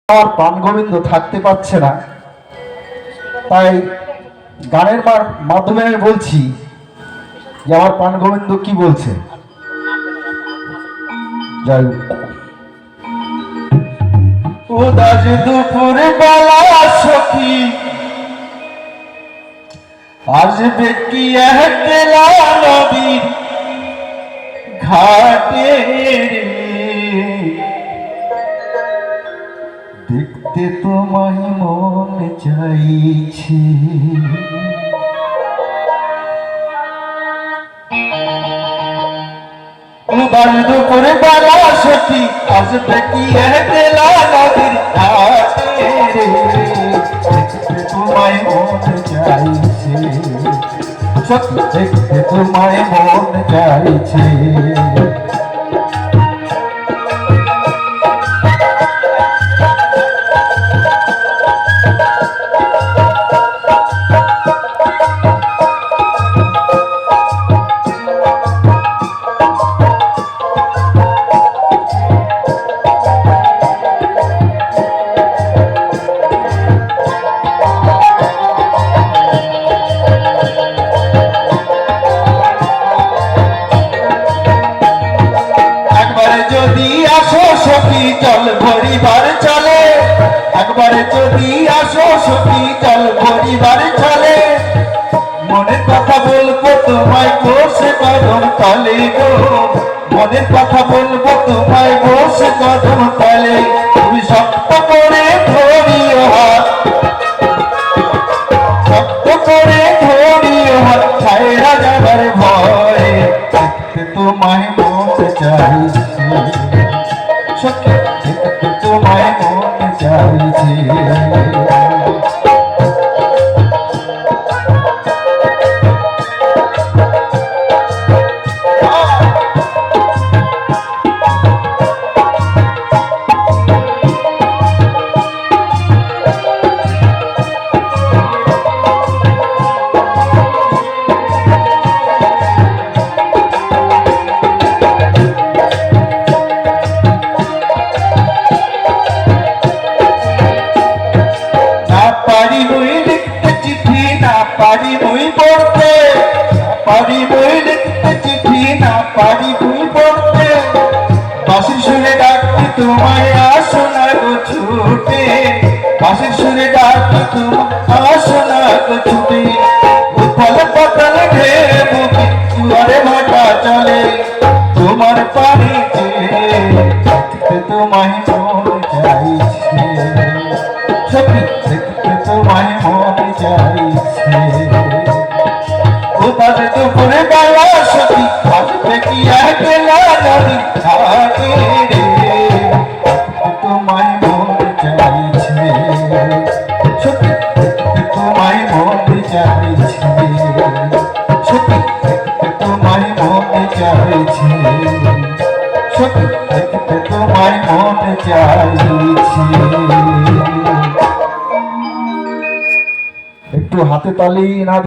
আমার প্রাণ গোবিন্দ থাকতে পারছে না, তাই গানের মাধ্যমে আমি বলছি যে আমার প্রাণ গোবিন্দ কি বলছে। যাই উদাস দুপুর বেলা সখী আসবে কি একলা নদীর ঘাটে, দেখতে তোমায় মন চাইছে। উদাস দুপুর বেলা সখী আসবে কি একলা নদীর ঘাটে, দেখতে তোমায় মন চাইছে, সত্যি দেখতে তোমায় মন চাইছে। যদি আসো সখী জল ভরিবার চলে, একবারে যদি আসো সখী জল ভরিবার চলে, মনের কথা বলবো তোমায় বসে কদম তলে গো, মনের কথা বলবো তোমায় বসে কদম তলে। তুমি শক্ত করে ধরিও হাত, শক্ত করে ধরিও হাত, ছাইরা যাবার ভয়, দেখতে তোমায় মন চাইছে, সত্যি দেখতে তোমায় মন চাইছে। পারি বই লিখতে চিঠি, না পারি বই পড়তে, পারি বই লিখতে চিঠি, না পারি বই পড়তে, বাঁশির সুরে ডাকতে তোমায় আসো না গো ছুটে, বাঁশির সুরে ডাকতে তোমায় আসো না গো ছুটে। উথল পাতাল ঢেউ বুকে জোয়ারে ভাটা চলে, তোমার পানিতে দেখতে তোমায় মন চাইছে, সত্যি দেখতে তোমায় মন চাইছে। উদাস দুপুরে বেলা সখী আসবে কি একলা নদীর ঘাটে, দেখতে তোমায় মন চাইছে, সত্যি দেখতে তোমায় মন চাইছে, সত্যি দেখতে তোমায় মন চাইছে, সত্যি দেখতে তোমায় মন চাইছে। একটু হাতে তালি না